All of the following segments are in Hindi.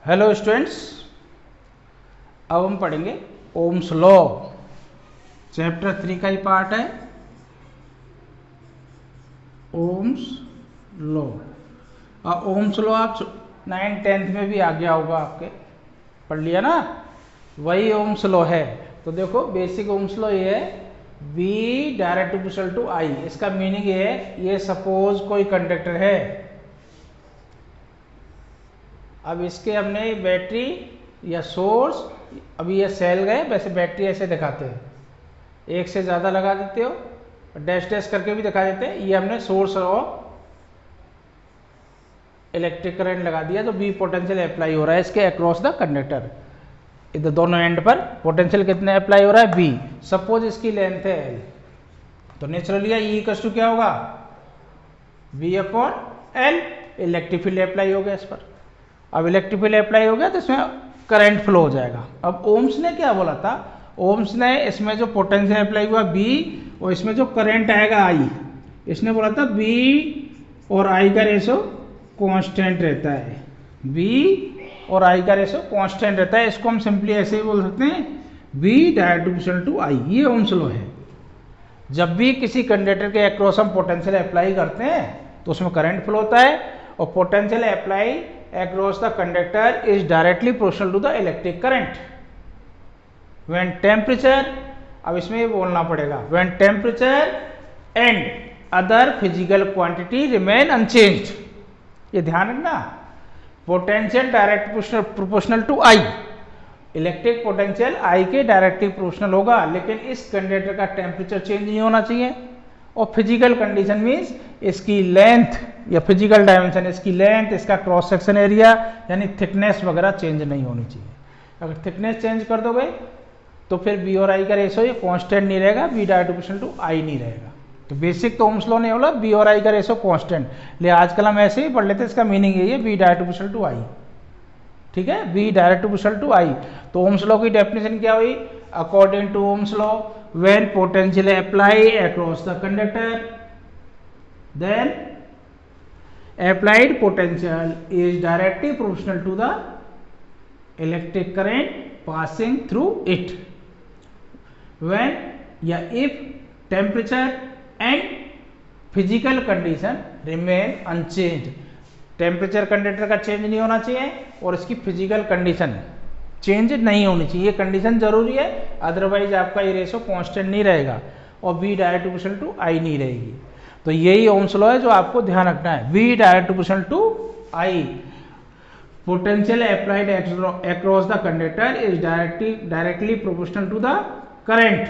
हेलो स्टूडेंट्स, अब हम पढ़ेंगे ओम्स लॉ। चैप्टर 3 का ही पार्ट है ओम्स लॉ। ओम्स लॉ आप 9th-10th में भी आ गया होगा, आपके पढ़ लिया ना, वही ओम्स लॉ है। तो देखो बेसिक ओम्स लॉ ये है, V direct proportional to I। इसका मीनिंग ये है, ये सपोज कोई कंडक्टर है, अब इसके हमने बैटरी या सोर्स, अभी ये सेल गए, वैसे बैटरी ऐसे दिखाते हैं, एक से ज़्यादा लगा देते हो, डैश डैश करके भी दिखा देते हैं। ये हमने सोर्स और इलेक्ट्रिक करंट लगा दिया, तो बी पोटेंशियल अप्लाई हो रहा है इसके अक्रॉस द कंडक्टर। इधर दोनों एंड पर पोटेंशियल कितने अप्लाई हो रहा है, बी। सपोज इसकी लेंथ है एल, तो नेचुरली ई इक्वल्स टू क्या होगा, B upon L. Electric field apply हो गया इस पर। अब इलेक्ट्रिक फील्ड अप्लाई हो गया तो इसमें करंट फ्लो हो जाएगा। अब ओम्स ने क्या बोला था, ओम्स ने इसमें जो पोटेंशियल अप्लाई हुआ बी और इसमें जो करंट आएगा आई, इसने बोला था बी और आई का रेशो कांस्टेंट रहता है, बी और आई का रेशो कांस्टेंट रहता है। इसको हम सिंपली ऐसे ही बोल सकते हैं, बी डायरेक्ट प्रोपोर्शनल टू आई। ये ओम्स लॉ है। जब भी किसी कंडक्टर के अक्रॉस हम पोटेंशियल अप्लाई करते हैं तो उसमें करंट फ्लो होता है, और potential apply across the conductor is directly proportional to the electric current when temperature, अब इसमें ये बोलना पड़ेगा, when temperature and other physical quantity remain unchanged। ये ध्यान रखना, potential direct proportional to I, electric potential I के डायरेक्टली प्रोपोर्शनल होगा, लेकिन इस कंडक्टर का टेम्परेचर चेंज नहीं होना चाहिए। और फिजिकल कंडीशन मीन्स इसकी लेंथ या फिजिकल डायमेंशन, इसकी लेंथ, इसका क्रॉस सेक्शन एरिया यानी थिकनेस वगैरह चेंज नहीं होनी चाहिए। अगर थिकनेस चेंज कर दोगे तो फिर बी और आई का रेशो ये कांस्टेंट नहीं रहेगा, बी डायरेक्ट प्रोपोर्शनल टू आई नहीं रहेगा। तो बेसिक तो ओम्स लॉ ने बोला बी और आई का रेशो कांस्टेंट, ले आजकल हम ऐसे ही पढ़ लेते हैं, इसका मीनिंग यही है, B direct proportional to I. ठीक है, B direct proportional to I. तो ओम्स लॉ की डेफिनेशन क्या हुई, according to Ohm's law when potential apply across the conductor, then applied potential is directly proportional to the electric current passing through it when या if temperature and physical condition remain unchanged। Temperature conductor का चेंज नहीं होना चाहिए और इसकी फिजिकल कंडीशन चेंज नहीं होनी चाहिए, ये कंडीशन जरूरी है, अदरवाइज आपका ये रेशो कांस्टेंट नहीं रहेगा और बी डायरेक्ट प्रोपोर्शनल टू आई नहीं रहेगी। तो यही ओम्स लॉ है जो आपको ध्यान रखना है, B direct proportional to I. Potential applied across the conductor is directly proportional to the current,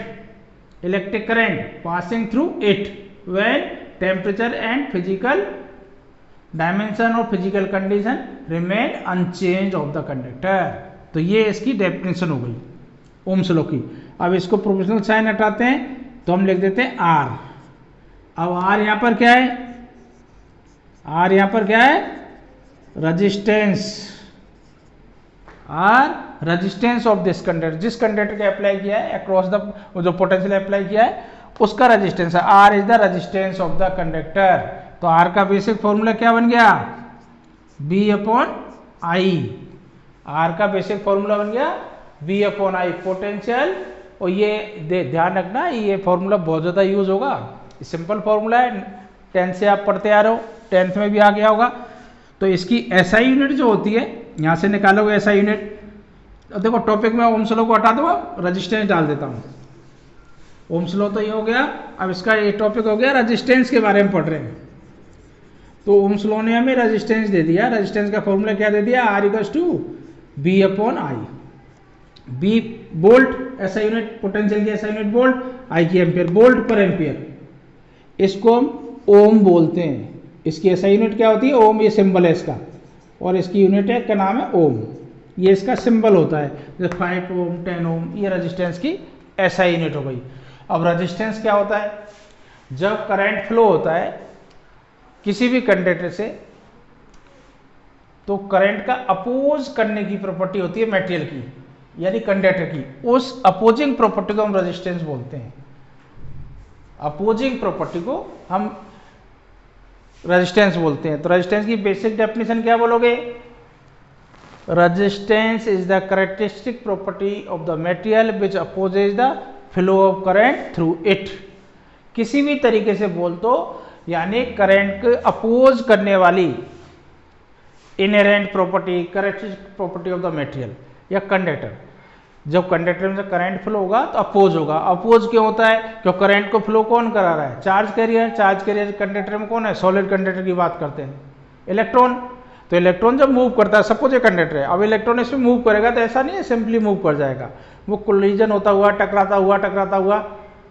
electric current passing through it when temperature and physical dimension और physical condition remain unchanged of the conductor. तो ये इसकी डेफिनेशन हो गई ओम्स लॉ की। अब इसको प्रोपोर्शनल साइन हटाते हैं तो हम लिख देते हैं आर। अब आर यहां पर क्या है, आर यहां पर क्या है, resistance. R resistance of this conductor, जिस कंडक्टर के अप्लाई किया है अक्रॉस द, जो पोटेंशियल अप्लाई किया है उसका रेजिस्टेंस है। R is the resistance of the conductor. तो आर का बेसिक फॉर्मूला क्या बन गया, बी अपॉन आई। आर का बेसिक फॉर्मूला बन गया बी अपॉन आई, पोटेंशियल। और ये ध्यान रखना, ये फॉर्मूला बहुत ज़्यादा यूज होगा, सिंपल फॉर्मूला है, 10th से आप पढ़ते आ रहे हो, 10th में भी आ गया होगा। तो इसकी एसआई यूनिट जो होती है, यहाँ से निकालोगे एसआई यूनिट। तो देखो टॉपिक में ओम्स लॉ को हटा दो, रजिस्टेंस डाल देता हूँ। ओम्स लॉ तो ये हो गया, अब इसका ये टॉपिक हो गया रजिस्टेंस के बारे में पढ़ रहे हैं। तो ओम्स लॉ ने हमें रेजिस्टेंस दे दिया, रेजिस्टेंस का फॉर्मूला क्या दे दिया, R equals to B upon I. B volt ऐसा यूनिट, पोटेंशियल की ऐसा यूनिट वोल्ट, आई की एम्पियर, वोल्ट पर एम्पियर। इसको हम ओम बोलते हैं, इसकी ऐसा यूनिट क्या होती है, ओम। ये सिंबल है इसका, और इसकी यूनिट है, क्या नाम है, ओम। ये इसका सिंबल होता है, जैसे 5 ओम 10 ओम, ये रेजिस्टेंस की ऐसा यूनिट हो गई। अब रेजिस्टेंस क्या होता है, जब करंट फ्लो होता है किसी भी कंडक्टर से, तो करंट का अपोज करने की प्रॉपर्टी होती है मटेरियल की, यानी कंडक्टर की, उस अपोजिंग प्रॉपर्टी को हम रेजिस्टेंस बोलते हैं। अपोजिंग प्रॉपर्टी को हम रेजिस्टेंस बोलते हैं। तो रेजिस्टेंस की बेसिक डेफिनेशन क्या बोलोगे, resistance is the characteristic property of the material which opposes the flow of current through it। किसी भी तरीके से बोल तो यानी करंट को अपोज करने वाली inherent property, characteristic property of the material या कंडक्टर। जब कंडक्टर में से करंट फ्लो होगा तो अपोज होगा। अपोज क्यों होता है? क्योंकि करंट को फ्लो कौन करा रहा है? Charge carrier. Charge carrier conductor में कौन है? सॉलिड कंडक्टर की बात करते हैं, इलेक्ट्रॉन। तो इलेक्ट्रॉन जब मूव करता है, सपोज ये कंडक्टर है, अब इलेक्ट्रॉन इसमें मूव करेगा तो ऐसा नहीं है सिंपली मूव कर जाएगा, वो कोलिजन होता हुआ टकराता हुआ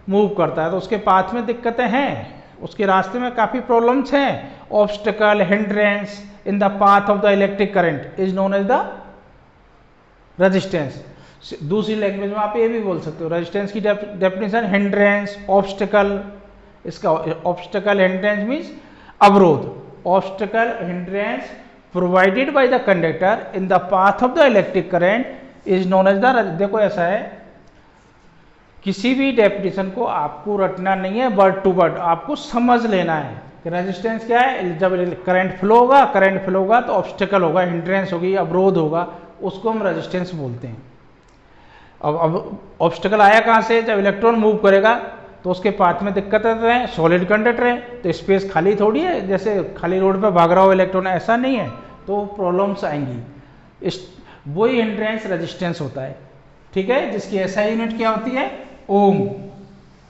मूव करता है। तो उसके पाथ में दिक्कतें हैं, उसके रास्ते में काफ़ी प्रॉब्लम्स हैं। Obstacle, hindrance in the path of the electric current is known as the resistance. दूसरी लैंग्वेज में आप ये भी बोल सकते हो, रेजिस्टेंस की डेफिनेशन हिंड्रेंस, ऑब्स्टेकल। इसका ऑब्स्टेकल हिंड्रेंस मीन्स अवरोध। Obstacle hindrance provided by the conductor in the path of the electric current is known as the. देखो ऐसा है, किसी भी डेफिनेशन को आपको रटना नहीं है वर्ड टू वर्ड, आपको समझ लेना है कि रेजिस्टेंस क्या है। जब करंट फ्लो होगा तो ऑब्स्टेकल होगा, हिंड्रेंस होगी, अवरोध होगा, उसको हम रेजिस्टेंस बोलते हैं। अब ऑब्स्टेकल आया कहाँ से? जब इलेक्ट्रॉन मूव करेगा तो उसके पाथ में दिक्कत है, सॉलिड कंडक्टर है तो स्पेस खाली थोड़ी है, जैसे खाली रोड पे भाग रहा हो इलेक्ट्रॉन, ऐसा नहीं है, तो प्रॉब्लम्स आएंगी। वही हिंड्रेंस रेजिस्टेंस होता है, ठीक है, जिसकी एसआई यूनिट क्या होती है? ओम।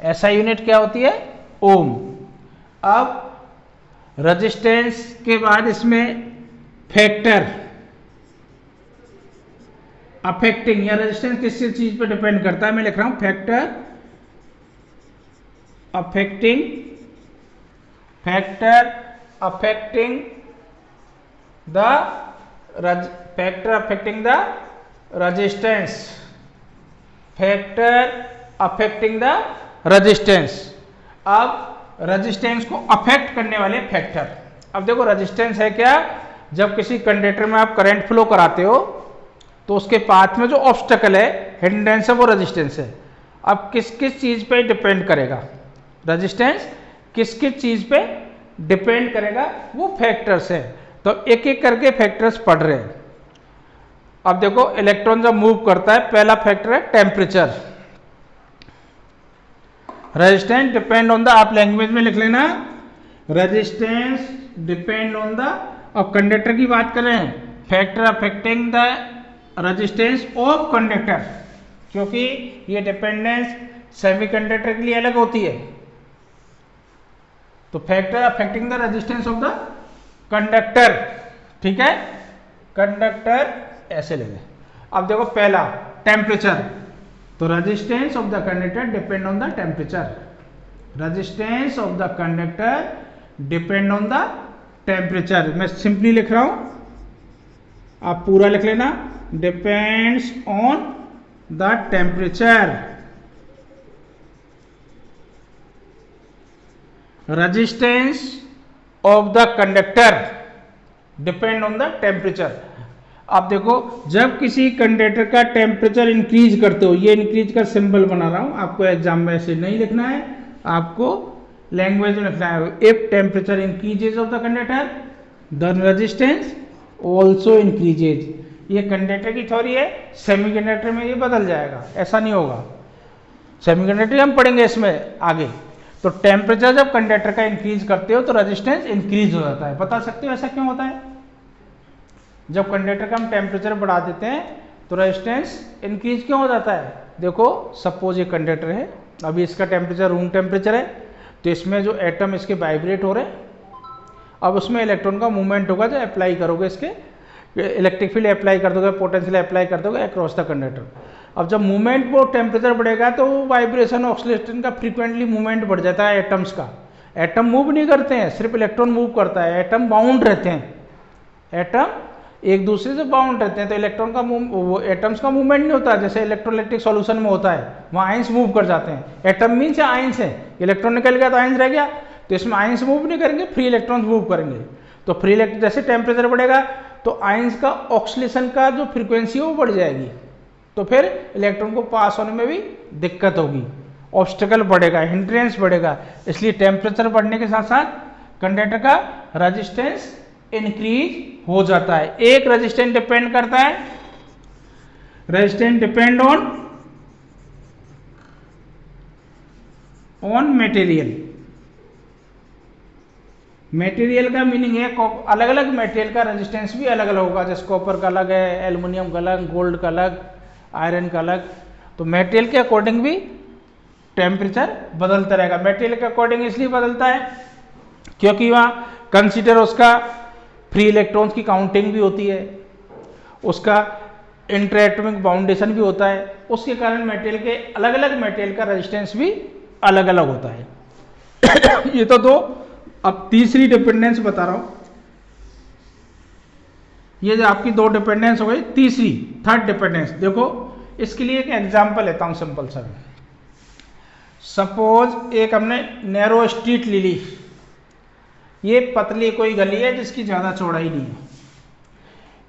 एसआई यूनिट क्या होती है? ओम। अब रेजिस्टेंस के बाद इसमें फैक्टर अफेक्टिंग, या रेजिस्टेंस किस चीज पे डिपेंड करता है, मैं लिख रहा हूं फैक्टर अफेक्टिंग द रेजिस्टेंस। अब रेजिस्टेंस को अफेक्ट करने वाले फैक्टर। अब देखो रेजिस्टेंस है क्या? जब किसी कंडक्टर में आप करंट फ्लो कराते हो तो उसके पाथ में जो ऑब्स्टेकल है, हिंड्रेंस है, वो रेजिस्टेंस है। अब किस किस चीज पे डिपेंड करेगा? रेजिस्टेंस किस किस चीज पे डिपेंड करेगा? वो फैक्टर्स है। तो एक एक करके फैक्टर्स पढ़ रहे हैं। अब देखो इलेक्ट्रॉन जब मूव करता है, पहला फैक्टर है temperature. Resistance depend on the, आप लैंग्वेज में लिख लेना, रेजिस्टेंस डिपेंड ऑन द। अब कंडक्टर की बात कर रहे हैं, factor affecting the resistance of conductor, क्योंकि ये डिपेंडेंस सेमीकंडक्टर के लिए अलग होती है। तो factor affecting the resistance of the conductor, ठीक है, कंडक्टर ऐसे ले लें। अब देखो पहला टेम्परेचर, तो resistance of the conductor depend on the temperature. Resistance of the conductor depend on the temperature. मैं सिंपली लिख रहा हूं, आप पूरा लिख लेना, depends on the temperature. Resistance of the conductor depend on the temperature. आप देखो जब किसी कंडक्टर का टेम्परेचर इंक्रीज करते हो, ये इंक्रीज का सिंबल बना रहा हूं, आपको एग्जाम में ऐसे नहीं लिखना है, आपको लैंग्वेज में लिखना है। If temperature increases of the conductor the resistance also increases. ये कंडक्टर की थ्योरी है, सेमीकंडक्टर में ये बदल जाएगा, ऐसा नहीं होगा। सेमीकंडक्टर हम पढ़ेंगे इसमें आगे। तो टेम्परेचर जब कंडक्टर का इंक्रीज करते हो तो रेजिस्टेंस इंक्रीज हो जाता है। बता सकते हो ऐसा क्यों होता है? जब कंडक्टर का हम टेम्परेचर बढ़ा देते हैं तो रेजिस्टेंस इंक्रीज क्यों हो जाता है? देखो सपोज ये कंडक्टर है, अभी इसका टेम्परेचर रूम टेम्परेचर है, तो इसमें जो एटम इसके वाइब्रेट हो रहे हैं, अब उसमें इलेक्ट्रॉन का मूवमेंट होगा। जो अप्लाई करोगे इसके इलेक्ट्रिक फील्ड अप्लाई कर दोगे, पोटेंशियल अप्लाई कर दोगे अक्रॉस द कंडक्टर। अब जब मूवमेंट वो टेम्परेचर बढ़ेगा तो वाइब्रेशन ऑक्सीलेशन का फ्रीक्वेंटली मूवमेंट बढ़ जाता है एटम्स का। एटम मूव नहीं करते हैं, सिर्फ इलेक्ट्रॉन मूव करता है, एटम बाउंड रहते हैं, एटम एक दूसरे से बाउंड रहते हैं। तो इलेक्ट्रॉन का वो एटम्स का मूवमेंट नहीं होता जैसे इलेक्ट्रोलाइटिक सॉल्यूशन में होता है, वहाँ आयंस मूव कर जाते हैं। एटम मीन्स आयंस है, इलेक्ट्रॉन निकल गया तो आयंस रह गया, तो इसमें आयंस मूव नहीं करेंगे, फ्री इलेक्ट्रॉन्स मूव करेंगे। तो फ्री इलेक्ट्रॉन जैसे टेम्परेचर बढ़ेगा तो आयंस का ऑक्सीलेशन का जो फ्रीक्वेंसी है वो बढ़ जाएगी, तो फिर इलेक्ट्रॉन को पास होने में भी दिक्कत होगी, ऑब्स्टेकल बढ़ेगा, हिंड्रेंस बढ़ेगा। इसलिए टेम्परेचर बढ़ने के साथ साथ कंडक्टर का रेजिस्टेंस इंक्रीज हो जाता है। एक रेजिस्टेंस डिपेंड करता है, resistance depend on material. Material का मीनिंग है अलग अलग मटेरियल का रेजिस्टेंस भी अलग अलग होगा, जैसे कॉपर का अलग है, एल्युमिनियम का अलग, गोल्ड का अलग, आयरन का अलग। तो मटेरियल के अकॉर्डिंग भी टेम्परेचर बदलता रहेगा। मटेरियल के अकॉर्डिंग इसलिए बदलता है क्योंकि वहाँ कंसीडर उसका फ्री इलेक्ट्रॉन्स की काउंटिंग भी होती है, उसका इंटरएटॉमिक बाउंडेशन भी होता है, उसके कारण मटेरियल के अलग अलग मटेरियल का रेजिस्टेंस भी अलग अलग होता है। ये तो दो। अब तीसरी डिपेंडेंस बता रहा हूं, ये जो आपकी दो डिपेंडेंस हो गई, तीसरी थर्ड डिपेंडेंस देखो, इसके लिए एक एग्जांपल लेता हूं सिंपल सा। सपोज एक हमने नैरो स्ट्रीट ले ली, ये पतली कोई गली है जिसकी ज़्यादा चौड़ाई नहीं है,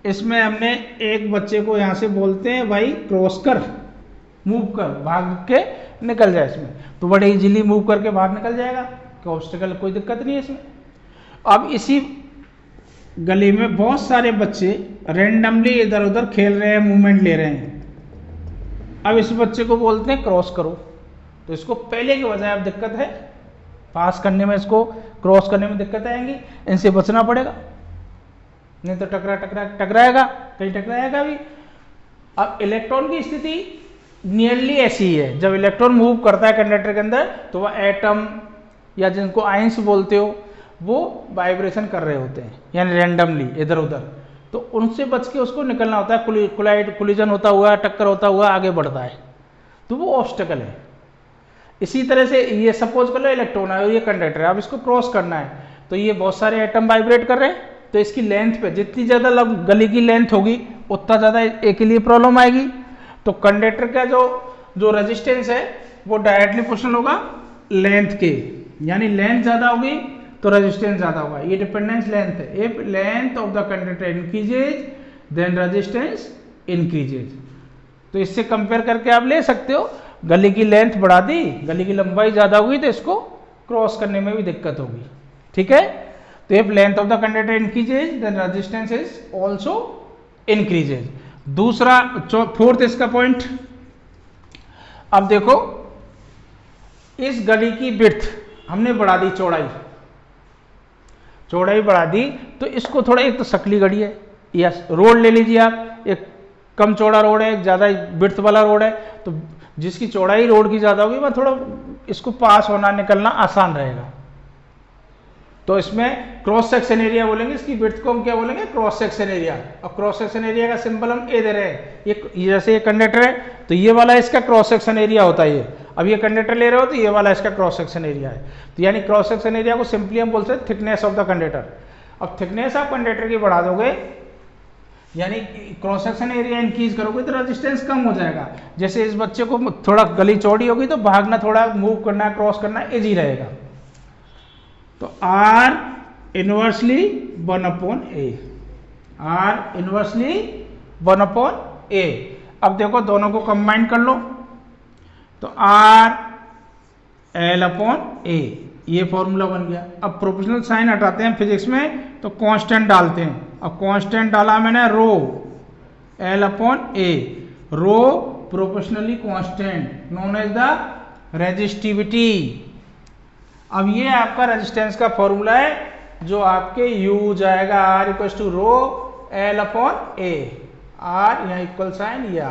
इसमें हमने एक बच्चे को यहाँ से बोलते हैं भाई क्रॉस कर, मूव कर, भाग के निकल जाए इसमें, तो बड़े इजीली मूव करके बाहर निकल जाएगा, कोई ऑब्स्टिकल कोई दिक्कत नहीं है इसमें। अब इसी गली में बहुत सारे बच्चे रेंडमली इधर उधर खेल रहे हैं, मूवमेंट ले रहे हैं। अब इस बच्चे को बोलते हैं क्रॉस करो, तो इसको पहले के बजाय अब दिक्कत है, पास करने में, इसको क्रॉस करने में दिक्कत आएंगी, इनसे बचना पड़ेगा, नहीं तो टकराएगा, कहीं टकराएगा भी। अब इलेक्ट्रॉन की स्थिति नियरली ऐसी ही है, जब इलेक्ट्रॉन मूव करता है कंडक्टर के अंदर तो वह एटम या जिनको आयंस बोलते हो वो वाइब्रेशन कर रहे होते हैं, यानी रैंडमली इधर उधर, तो उनसे बच के उसको निकलना होता है, कोलिजन होता हुआ, टक्कर होता हुआ आगे बढ़ता है, तो वो ऑब्स्टिकल है। इसी तरह से ये सपोज कर लो इलेक्ट्रॉन है और ये कंडक्टर है, अब इसको क्रॉस करना है, तो ये बहुत सारे एटम वाइब्रेट कर रहे हैं, तो इसकी लेंथ पे जितनी ज़्यादा गली की लेंथ होगी उतना ज़्यादा एक के लिए प्रॉब्लम आएगी। तो कंडक्टर का जो रेजिस्टेंस है वो डायरेक्टली प्रोपोर्शनल होगा लेंथ के, यानी लेंथ ज़्यादा होगी तो रेजिस्टेंस ज़्यादा होगा। ये डिपेंडेंस लेंथ है। If length of the conductor increases then resistance increases. तो इससे कंपेयर करके आप ले सकते हो, गली की लेंथ बढ़ा दी, गली की लंबाई ज़्यादा होगी तो इसको क्रॉस करने में भी दिक्कत होगी, ठीक है। तो if length of the conductor increases then resistance is also increases. दूसरा फोर्थ इसका पॉइंट, अब देखो इस गली की विड्थ हमने बढ़ा दी, चौड़ाई बढ़ा दी, तो इसको थोड़ा, एक तो सकली गली है, या रोड ले लीजिए आप, एक कम चौड़ा रोड है, एक ज़्यादा विड्थ वाला रोड है, तो जिसकी चौड़ाई रोड की ज़्यादा होगी वह थोड़ा इसको पास होना निकलना आसान रहेगा। तो इसमें क्रॉस सेक्शन एरिया बोलेंगे, इसकी विड्थ को हम क्या बोलेंगे, क्रॉस सेक्शन एरिया। और क्रॉस सेक्शन एरिया का सिंबल हम ए दे रहे हैं, ये जैसे ये कंडक्टर है तो ये वाला इसका क्रॉस सेक्शन एरिया होता है। ये अब ये कंडक्टर ले रहे हो तो ये वाला इसका क्रॉस सेक्शन एरिया है, तो यानी क्रॉस सेक्शन एरिया को सिंपली हम बोलते हैं थिकनेस ऑफ द कंडक्टर। अब थिकनेस ऑफ कंडक्टर की बढ़ा दोगे, यानी क्रॉस सेक्शन एरिया इंक्रीज करोगे तो रेजिस्टेंस कम हो जाएगा। जैसे इस बच्चे को थोड़ा गली चौड़ी होगी तो भागना, थोड़ा मूव करना, क्रॉस करना इजी रहेगा। तो R inversely 1/A, R inversely 1/A। अब देखो दोनों को कंबाइन कर लो, तो R L/A, ये फॉर्मूला बन गया। अब प्रोपोर्शनल साइन हटाते हैं फिजिक्स में तो कांस्टेंट डालते हैं। अब कांस्टेंट डाला मैंने rho L/A, rho proportionally constant known as the resistivity. अब ये आपका रेजिस्टेंस का फॉर्मूला है जो आपके U जाएगा R equal to rho L/A, R यहाँ इक्वल साइन ये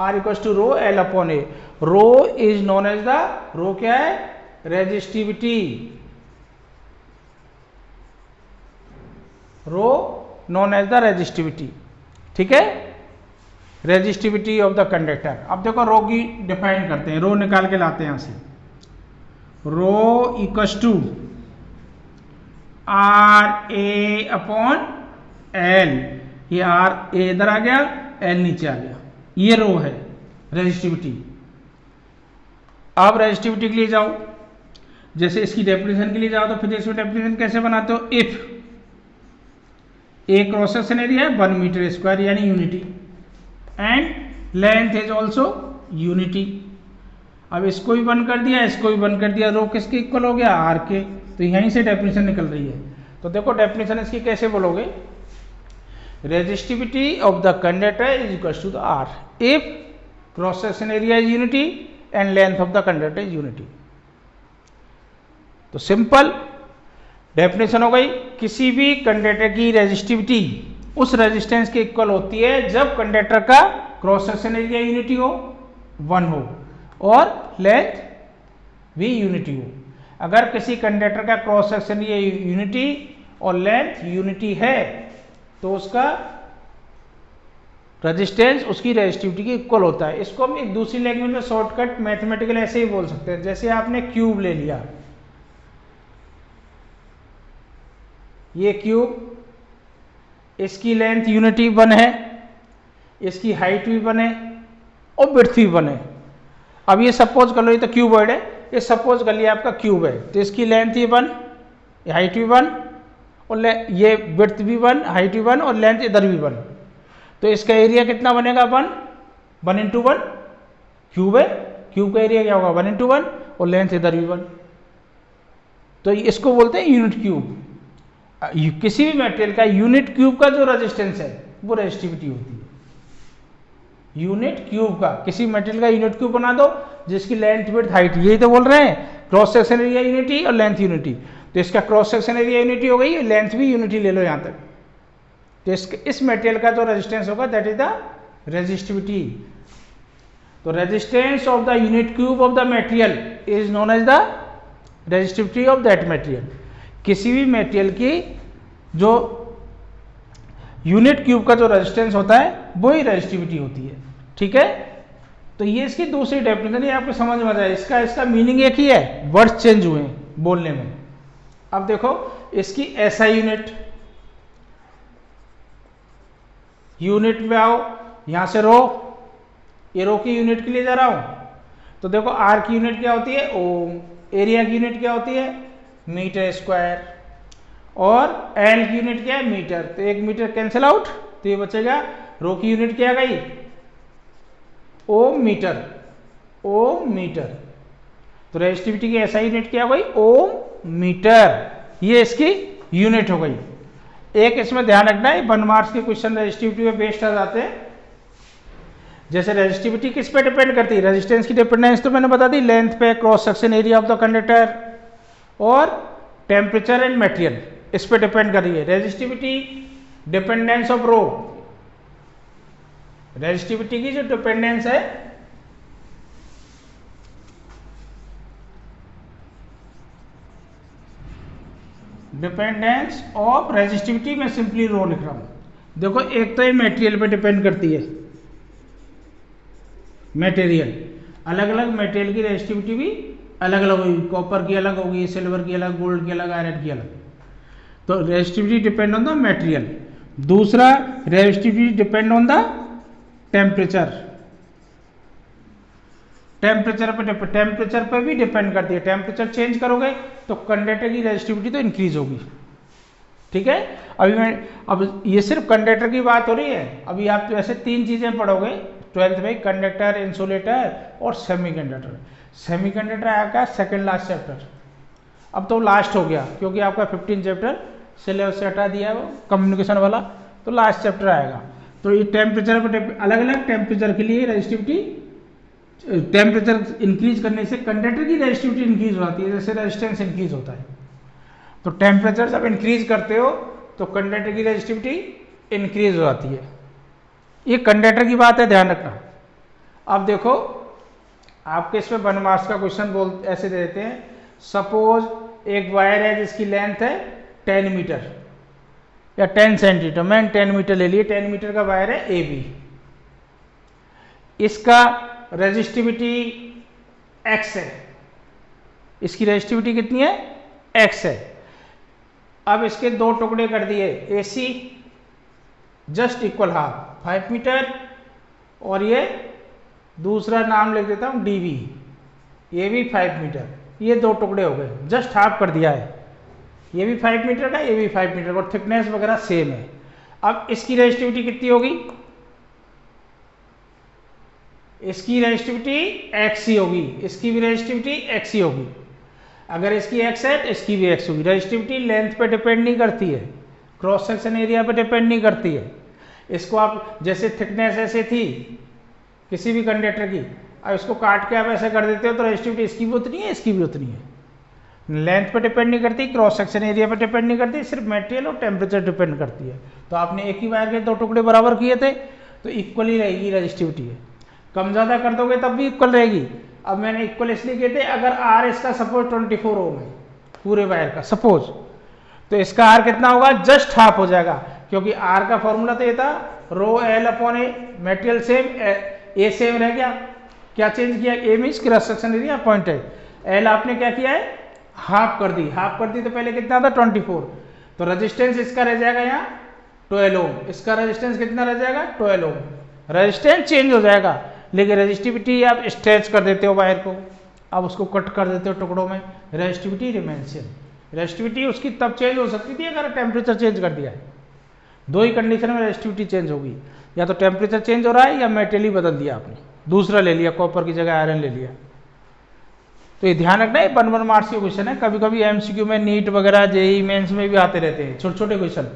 R equal to rho L/A। Rho is known as the, rho क्या है, resistivity, rho known as the resistivity, ठीक है, रेजिस्टिविटी ऑफ द कंडक्टर। अब देखो रो की डिफाइन करते हैं, रो निकाल के लाते हैं यहां से, रो इक्वल टू RA/L, ये R A इधर आ गया, L नीचे आ गया, ये रो है रेजिस्टिविटी। अब रेजिस्टिविटी के लिए जाओ, जैसे इसकी डेफिनेशन के लिए जाओ तो फिजिक्स में डेफिनेशन कैसे बनाते हो, if a cross section area 1 metre square यानी unity, and length is also unity. अब इसको भी बंद कर दिया, इसको भी बंद कर दिया, रो किसके इक्वल हो गया, आर के। तो यहीं से डेफिनेशन निकल रही है। तो देखो डेफिनेशन इसकी कैसे बोलोगे, resistivity of the conductor is equals to the R if cross section area is unity and length of the conductor is unity। तो सिंपल डेफिनेशन हो गई, किसी भी कंडक्टर की रेजिस्टिविटी उस रेजिस्टेंस के इक्वल होती है जब कंडक्टर का क्रॉस सेक्शन एरिया यूनिटी हो, 1 हो, और लेंथ भी यूनिटी हो। अगर किसी कंडक्टर का क्रॉस सेक्शन एरिया यूनिटी और लेंथ यूनिटी है तो उसका रेजिस्टेंस उसकी रेजिस्टिविटी के इक्वल होता है। इसको हम एक दूसरी लैंग्वेज में शॉर्टकट मैथमेटिकल ऐसे ही बोल सकते हैं, जैसे आपने क्यूब ले लिया, ये क्यूब, इसकी लेंथ यूनिटी 1 है, इसकी हाइट भी 1 है और विड्थ भी 1 है। अब ये सपोज कर लो, ये तो क्यूबॉइड है, ये सपोज कर लिया आपका क्यूब है, तो इसकी लेंथ ही 1, हाइट भी 1 और ये विड्थ भी 1, हाइट भी 1 और लेंथ इधर भी 1। तो इसका एरिया कितना बनेगा? 1 इंटू 1, क्यूब है, क्यूब का एरिया क्या होगा? 1 इंटू 1 और लेंथ इधर भी 1। तो इसको बोलते हैं यूनिट क्यूब। किसी भी मटेरियल का यूनिट क्यूब का जो रेजिस्टेंस है वो रेजिस्टिविटी होती है। यूनिट क्यूब का, किसी मटेरियल का यूनिट क्यूब बना दो जिसकी लेंथ विड्थ हाइट, यही तो बोल रहे हैं, क्रॉस सेक्शन एरिया यूनिटी और लेंथ यूनिटी। तो इसका क्रॉस सेक्शन एरिया यूनिटी हो गई, लेंथ भी यूनिटी ले लो यहां तक। तो इस मटेरियल का जो रेजिस्टेंस होगा दैट इज द रेजिस्टिविटी। तो resistance of the unit cube of the material is known as the resistivity of that material. किसी भी मटेरियल की जो यूनिट क्यूब का जो रेजिस्टेंस होता है वो ही रेजिस्टिविटी होती है। ठीक है, तो ये इसकी दूसरी डेफिनेशन, ये आपको समझ में आ जाए। इसका मीनिंग एक ही है, वर्ड्स चेंज हुए हैं बोलने में। अब देखो इसकी एसआई यूनिट में आओ, यहां से रो, ये रो की यूनिट के लिए जा रहा हूं। तो देखो आर की यूनिट क्या होती है? ओम। एरिया की यूनिट क्या होती है? Metre square. और एल की यूनिट क्या है? मीटर। तो 1 मीटर कैंसिल आउट, तो ये बचेगा, रो की यूनिट क्या गई? ओम मीटर, ओम मीटर। तो रेजिस्टिविटी की एसआई यूनिट क्या हो गई? ओम मीटर। ये इसकी यूनिट हो गई। एक इसमें ध्यान रखना है, 1 मार्क्स के क्वेश्चन रेजिस्टिविटी में बेस्ड आ जाते हैं। जैसे रेजिस्टिविटी किस पे डिपेंड करती है? रेजिस्टेंस की डिपेंडेंस तो मैंने बता दी, लेंथ पे, cross section area of the conductor और टेम्परेचर एंड मटेरियल, इस पे डिपेंड कर रही है। Resistivity dependence of rho, resistivity की जो डिपेंडेंस है डिपेंडेंस ऑफ रेजिस्टिविटी, मैं सिंपली रो लिख रहा हूं। देखो एक तो ये मटेरियल पे डिपेंड करती है, मटेरियल, अलग अलग मटेरियल की रेजिस्टिविटी भी अलग अलग होगी, कॉपर की अलग होगी, सिल्वर की अलग, गोल्ड की अलग, आयरन की अलग। तो resistivity depend on the material. दूसरा, resistivity depend on the temperature, temperature पे भी डिपेंड करती है। टेम्परेचर चेंज करोगे तो कंडक्टर की रेजिस्टिविटी तो इंक्रीज होगी। ठीक है, अब ये सिर्फ कंडक्टर की बात हो रही है। अभी आप ऐसे 3 चीजें पढ़ोगे 12th में, कंडक्टर, इंसुलेटर और सेमीकंडक्टर। सेमीकंडक्टर आपका सेकंड लास्ट चैप्टर, अब तो लास्ट हो गया क्योंकि आपका 15 चैप्टर सिलेबस से हटा दिया है वो कम्युनिकेशन वाला, तो लास्ट चैप्टर आएगा। तो ये टेम्परेचर पर अलग अलग टेम्परेचर के लिए रेजिस्टिविटी, टेम्परेचर इंक्रीज करने से कंडक्टर की रेजिस्टिविटी इंक्रीज हो जाती है, जैसे रेजिस्टेंस इंक्रीज होता है। तो टेम्परेचर जब इंक्रीज करते हो तो कंडक्टर की रेजिस्टिविटी इंक्रीज हो जाती है। ये कंडक्टर की बात है, ध्यान रखना। अब देखो आपके इसमें 1 मार्क्स का क्वेश्चन ऐसे दे देते हैं, सपोज एक वायर है जिसकी लेंथ है 10 मीटर या 10 सेंटीमीटर, मैंने 10 मीटर ले लिए, 10 मीटर का वायर है ए बी, इसका रेजिस्टिविटी x है, इसकी रेजिस्टिविटी कितनी है? x है। अब इसके 2 टुकड़े कर दिए, AC just equal half 5 metre, और ये दूसरा नाम लिख देता हूं DB, ये भी 5 मीटर। ये 2 टुकड़े हो गए, जस्ट हाफ कर दिया है। ये भी 5 मीटर का, ये भी 5 मीटर का, और थिकनेस वगैरह सेम है। अब इसकी रेजिस्टिविटी कितनी होगी? इसकी रेजिस्टिविटी x ही होगी, इसकी भी रेजिस्टिविटी x ही होगी। अगर इसकी x है तो इसकी भी x होगी। रेजिस्टिविटी लेंथ पे डिपेंड नहीं करती है, क्रॉस सेक्शन एरिया पे डिपेंड नहीं करती है। इसको आप जैसे थिकनेस ऐसे थी किसी भी कंडक्टर की, अब इसको काट के आप ऐसे कर देते हो तो रेजिस्टिविटी इसकी भी उतनी है, इसकी भी उतनी है। लेंथ पे डिपेंड नहीं करती, क्रॉस सेक्शन एरिया पे डिपेंड नहीं करती, सिर्फ मटेरियल और टेम्परेचर डिपेंड करती है। तो आपने एक ही वायर के दो टुकड़े बराबर किए थे तो इक्वली रहेगी रेजिस्टिविटी है। कम ज़्यादा कर दोगे तब भी इक्वल रहेगी। अब मैंने इक्वल इसलिए किए थे, अगर आर इसका सपोज 24 ओम है पूरे वायर का सपोज, तो इसका आर कितना होगा, जस्ट हाफ हो जाएगा, क्योंकि आर का फॉर्मूला तो ये था rho L upon A, material same, A same रह गया। क्या चेंज किया, A means cross section area point है, एल आपने क्या किया है हाफ कर दी, हाफ कर दी तो पहले कितना था 24, तो रेजिस्टेंस इसका रह जाएगा यहाँ 12 ओम, इसका रेजिस्टेंस कितना रह जाएगा 12 ओम। रेजिस्टेंस चेंज हो जाएगा लेकिन रेजिस्टिविटी आप स्ट्रेच कर देते हो वायर को, आप उसको कट कर देते हो टुकड़ों में, रेजिस्टिविटी रिमेंस सेम। रेजिस्टिविटी उसकी तब चेंज हो सकती थी अगर टेम्परेचर चेंज कर दिया है। दो ही कंडीशन में रेजिस्टिविटी चेंज होगी, या तो टेम्परेचर चेंज हो रहा है या मेटेरियल ही बदल दिया आपने, दूसरा ले लिया, कॉपर की जगह आयरन ले लिया। तो ये ध्यान रखना है, 1 मार्क्स के क्वेश्चन है, कभी कभी एमसीक्यू में, नीट वगैरह जेई मेंस में भी आते रहते हैं छोटे छोटे क्वेश्चन।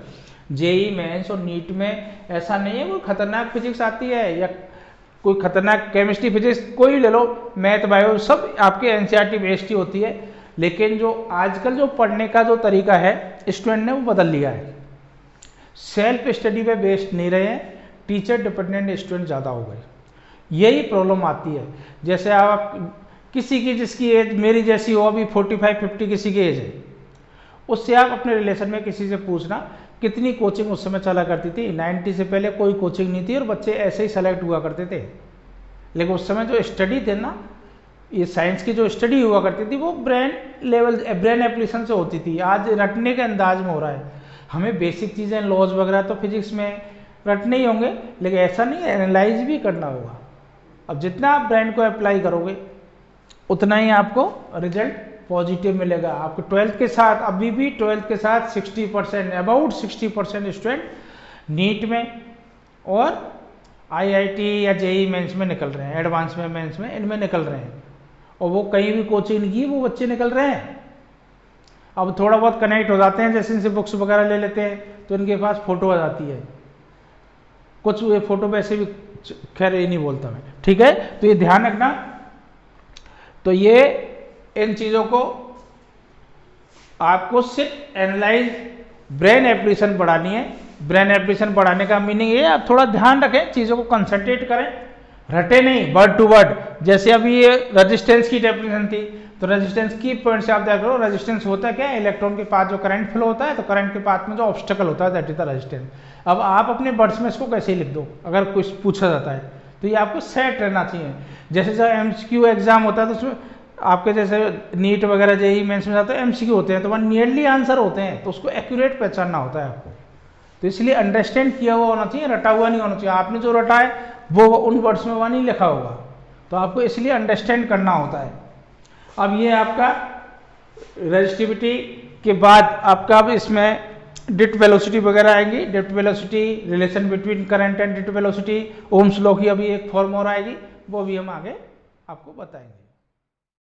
जेई मेंस और नीट में ऐसा नहीं है कोई खतरनाक फिजिक्स आती है या कोई खतरनाक केमिस्ट्री फिजिक्स, कोई ले लो, मैथ बायो सब आपके एनसीईआरटी बेस्ड ही होती है। लेकिन जो आजकल जो पढ़ने का जो तरीका है स्टूडेंट ने वो बदल लिया है, सेल्फ स्टडी पे बेस्ड नहीं रहे हैं, टीचर डिपेंडेंट स्टूडेंट ज़्यादा हो गए, यही प्रॉब्लम आती है। जैसे आप किसी की जिसकी एज मेरी जैसी हो, अभी 45-50 किसी की एज है, उससे आप अपने रिलेशन में किसी से पूछना कितनी कोचिंग उस समय चला करती थी। 90 से पहले कोई कोचिंग नहीं थी और बच्चे ऐसे ही सेलेक्ट हुआ करते थे। लेकिन उस समय जो स्टडी थे ना, ये साइंस की जो स्टडी हुआ करती थी वो ब्रेन लेवल, ब्रेन एप्लीकेशन से होती थी। आज रटने के अंदाज में हो रहा है। हमें बेसिक चीज़ें लॉज वगैरह तो फिजिक्स में रटने ही होंगे, लेकिन ऐसा नहीं, एनालाइज भी करना होगा। अब जितना आप ब्रेन को अप्लाई करोगे उतना ही आपको रिजल्ट पॉजिटिव मिलेगा। आपको 12th के साथ, अभी भी 12th के साथ 60%, अबाउट 60% स्टूडेंट नीट में और आईआईटी या जेई मेंस में निकल रहे हैं, एडवांस में मेंस में इनमें निकल रहे हैं, और वो कहीं भी कोचिंग नहीं की, वो बच्चे निकल रहे हैं। अब थोड़ा बहुत कनेक्ट हो जाते हैं, जैसे इनसे बुक्स वगैरह ले लेते हैं तो इनके पास फोटो आ जाती है, कुछ ये फोटो वैसे भी, खैर ये नहीं बोलता मैं, ठीक है। तो ये ध्यान रखना। तो ये इन चीज़ों को आपको सिर्फ एनालाइज, ब्रेन एप्लीकेशन बढ़ानी है। ब्रेन एप्लीकेशन बढ़ाने का मीनिंग ये, आप थोड़ा ध्यान रखें, चीज़ों को कंसंट्रेट करें, रटे नहीं वर्ड टू वर्ड। जैसे अभी ये रेजिस्टेंस की डेफिनेशन थी, तो रेजिस्टेंस की पॉइंट से आप देख लो, रेजिस्टेंस होता है क्या, इलेक्ट्रॉन के पास जो करंट फ्लो होता है, तो करंट के पास में जो ऑब्स्टेकल होता है दैट इज द रेजिस्टेंस। अब आप अपने वर्ड्स में इसको कैसे लिख दो, अगर कुछ पूछा जाता है तो ये आपको सेट रहना चाहिए। जैसे जब एमसीक्यू एग्जाम होता है तो उसमें आपके जैसे नीट वगैरह जेई मेंस में जाते हैं एमसीक्यू होते हैं, तो वह नियरली आंसर होते हैं, तो उसको एक्यूरेट पहचानना होता है आपको। तो इसलिए अंडरस्टैंड किया हुआ होना चाहिए, रटा हुआ नहीं होना चाहिए। आपने जो रटा है वो उन वर्ड्स में वह नहीं लिखा होगा, तो आपको इसलिए अंडरस्टैंड करना होता है। अब ये आपका रेजिस्टिविटी के बाद आपका अब इसमें डिट वेलोसिटी वगैरह आएंगी, डिट velocity, relation between current and डिट velocity, ohms law की अभी एक फॉर्म और आएगी, वो भी हम आगे आपको बताएंगे।